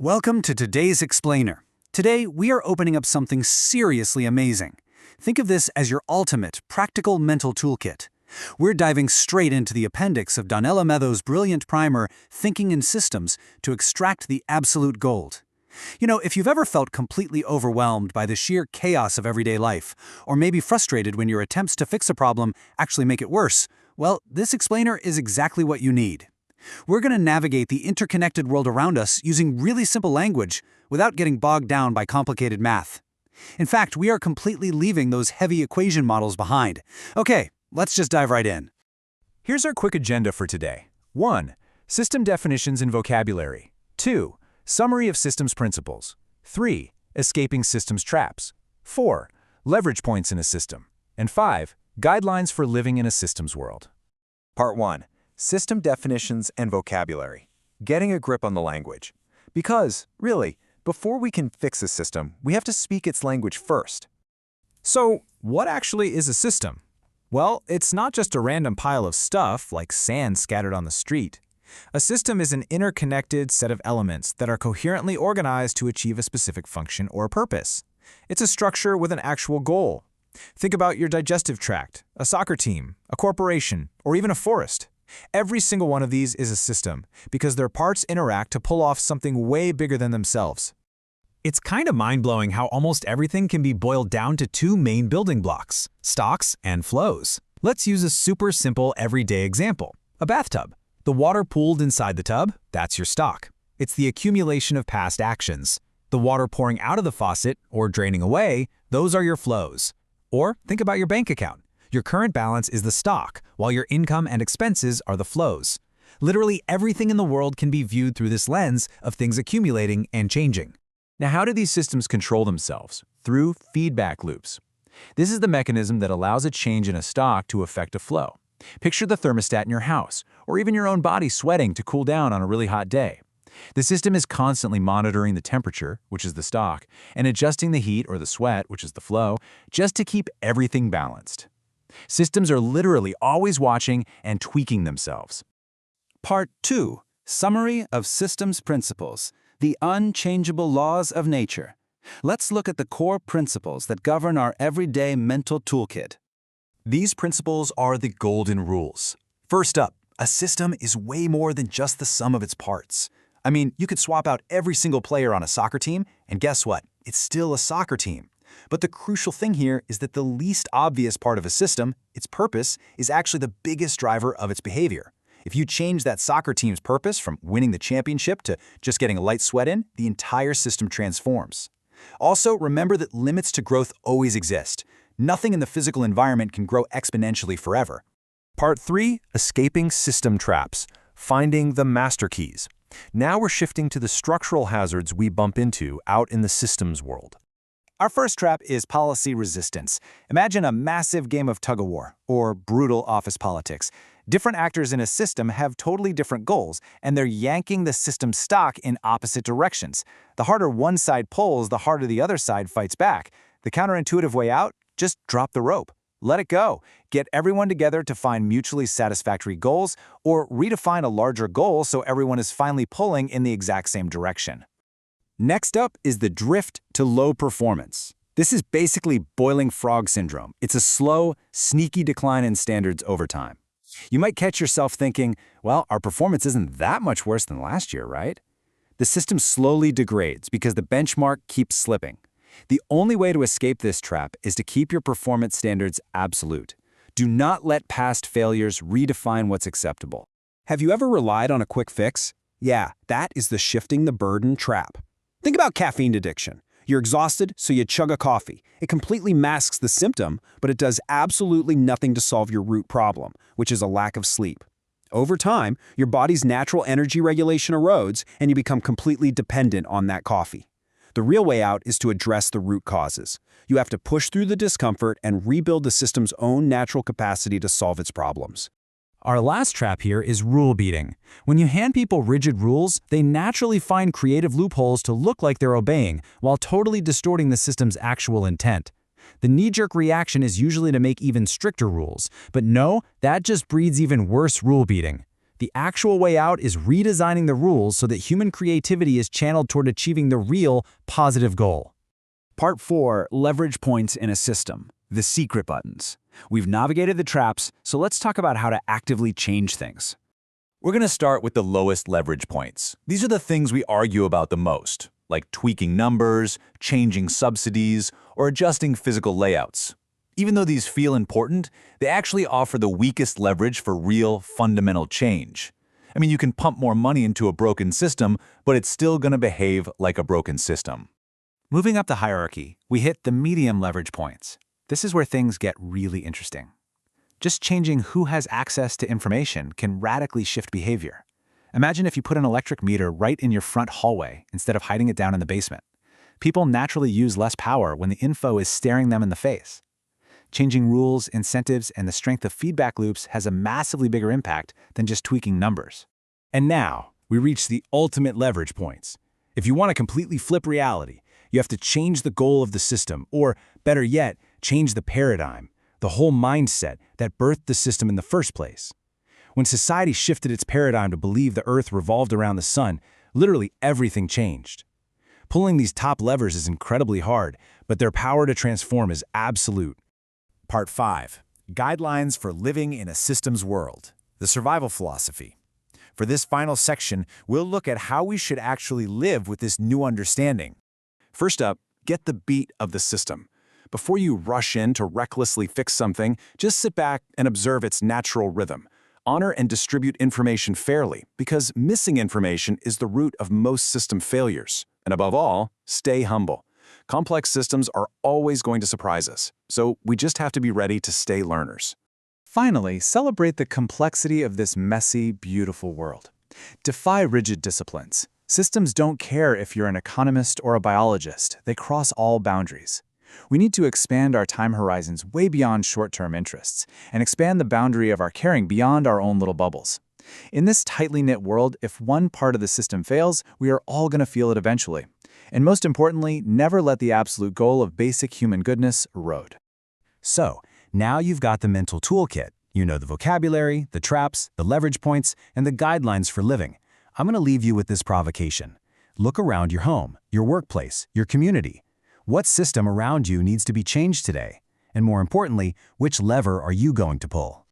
Welcome to today's Explainer. Today, we are opening up something seriously amazing. Think of this as your ultimate, practical mental toolkit. We're diving straight into the appendix of Donella Meadows' brilliant primer, Thinking in Systems, to extract the absolute gold. You know, if you've ever felt completely overwhelmed by the sheer chaos of everyday life, or maybe frustrated when your attempts to fix a problem actually make it worse, well, this explainer is exactly what you need. We're going to navigate the interconnected world around us using really simple language without getting bogged down by complicated math. In fact, we are completely leaving those heavy equation models behind. Okay, let's just dive right in. Here's our quick agenda for today. 1. System definitions and vocabulary. 2. Summary of systems principles. 3. Escaping systems traps. 4. Leverage points in a system. And 5. Guidelines for living in a systems world. Part 1. System definitions and vocabulary. Getting a grip on the language. Because, really, before we can fix a system, we have to speak its language first. So, what actually is a system? Well, it's not just a random pile of stuff like sand scattered on the street. A system is an interconnected set of elements that are coherently organized to achieve a specific function or purpose. It's a structure with an actual goal. Think about your digestive tract, a soccer team, a corporation, or even a forest. Every single one of these is a system because their parts interact to pull off something way bigger than themselves. It's kind of mind-blowing how almost everything can be boiled down to two main building blocks, stocks and flows. Let's use a super simple everyday example. A bathtub. The water pooled inside the tub, that's your stock. It's the accumulation of past actions. The water pouring out of the faucet or draining away, those are your flows. Or think about your bank account. Your current balance is the stock, while your income and expenses are the flows. Literally everything in the world can be viewed through this lens of things accumulating and changing. Now, how do these systems control themselves? Through feedback loops. This is the mechanism that allows a change in a stock to affect a flow. Picture the thermostat in your house, or even your own body sweating to cool down on a really hot day. The system is constantly monitoring the temperature, which is the stock, and adjusting the heat or the sweat, which is the flow, just to keep everything balanced. Systems are literally always watching and tweaking themselves. Part 2. Summary of Systems Principles, the Unchangeable Laws of Nature. Let's look at the core principles that govern our everyday mental toolkit. These principles are the golden rules. First up, a system is way more than just the sum of its parts. I mean, you could swap out every single player on a soccer team, and guess what? It's still a soccer team. But the crucial thing here is that the least obvious part of a system, its purpose, is actually the biggest driver of its behavior. If you change that soccer team's purpose from winning the championship to just getting a light sweat in, the entire system transforms. Also, remember that limits to growth always exist. Nothing in the physical environment can grow exponentially forever. Part 3. Escaping system traps. Finding the master keys. Now we're shifting to the structural hazards we bump into out in the systems world. Our first trap is policy resistance. Imagine a massive game of tug-of-war, or brutal office politics. Different actors in a system have totally different goals, and they're yanking the system stock in opposite directions. The harder one side pulls, the harder the other side fights back. The counterintuitive way out? Just drop the rope. Let it go. Get everyone together to find mutually satisfactory goals, or redefine a larger goal so everyone is finally pulling in the exact same direction. Next up is the drift to low performance. This is basically boiling frog syndrome. It's a slow, sneaky decline in standards over time. You might catch yourself thinking, well, our performance isn't that much worse than last year, right? The system slowly degrades because the benchmark keeps slipping. The only way to escape this trap is to keep your performance standards absolute. Do not let past failures redefine what's acceptable. Have you ever relied on a quick fix? Yeah, that is the shifting the burden trap. Think about caffeine addiction. You're exhausted, so you chug a coffee. It completely masks the symptom, but it does absolutely nothing to solve your root problem, which is a lack of sleep. Over time, your body's natural energy regulation erodes, and you become completely dependent on that coffee. The real way out is to address the root causes. You have to push through the discomfort and rebuild the system's own natural capacity to solve its problems. Our last trap here is rule beating. When you hand people rigid rules, they naturally find creative loopholes to look like they're obeying, while totally distorting the system's actual intent. The knee-jerk reaction is usually to make even stricter rules, but no, that just breeds even worse rule beating. The actual way out is redesigning the rules so that human creativity is channeled toward achieving the real, positive goal. Part 4, leverage points in a system, the secret buttons. We've navigated the traps, so let's talk about how to actively change things. We're going to start with the lowest leverage points. These are the things we argue about the most, like tweaking numbers, changing subsidies, or adjusting physical layouts. Even though these feel important, they actually offer the weakest leverage for real, fundamental change. I mean, you can pump more money into a broken system, but it's still going to behave like a broken system. Moving up the hierarchy, we hit the medium leverage points. This is where things get really interesting. Just changing who has access to information can radically shift behavior. Imagine if you put an electric meter right in your front hallway instead of hiding it down in the basement. People naturally use less power when the info is staring them in the face. Changing rules, incentives, and the strength of feedback loops has a massively bigger impact than just tweaking numbers. And now, we reach the ultimate leverage points. If you want to completely flip reality, you have to change the goal of the system, or, better yet, change the paradigm, the whole mindset that birthed the system in the first place. When society shifted its paradigm to believe the Earth revolved around the sun, literally everything changed. Pulling these top levers is incredibly hard, but their power to transform is absolute. Part 5, guidelines for living in a systems world, the survival philosophy. For this final section, we'll look at how we should actually live with this new understanding. First up, get the beat of the system. Before you rush in to recklessly fix something, just sit back and observe its natural rhythm. Honor and distribute information fairly, because missing information is the root of most system failures. And above all, stay humble. Complex systems are always going to surprise us, so we just have to be ready to stay learners. Finally, celebrate the complexity of this messy, beautiful world. Defy rigid disciplines. Systems don't care if you're an economist or a biologist. They cross all boundaries. We need to expand our time horizons way beyond short-term interests and expand the boundary of our caring beyond our own little bubbles. In this tightly knit world, if one part of the system fails, we are all going to feel it eventually. And most importantly, never let the absolute goal of basic human goodness erode. So, now you've got the mental toolkit. You know the vocabulary, the traps, the leverage points, and the guidelines for living. I'm going to leave you with this provocation. Look around your home, your workplace, your community. What system around you needs to be changed today? And more importantly, which lever are you going to pull?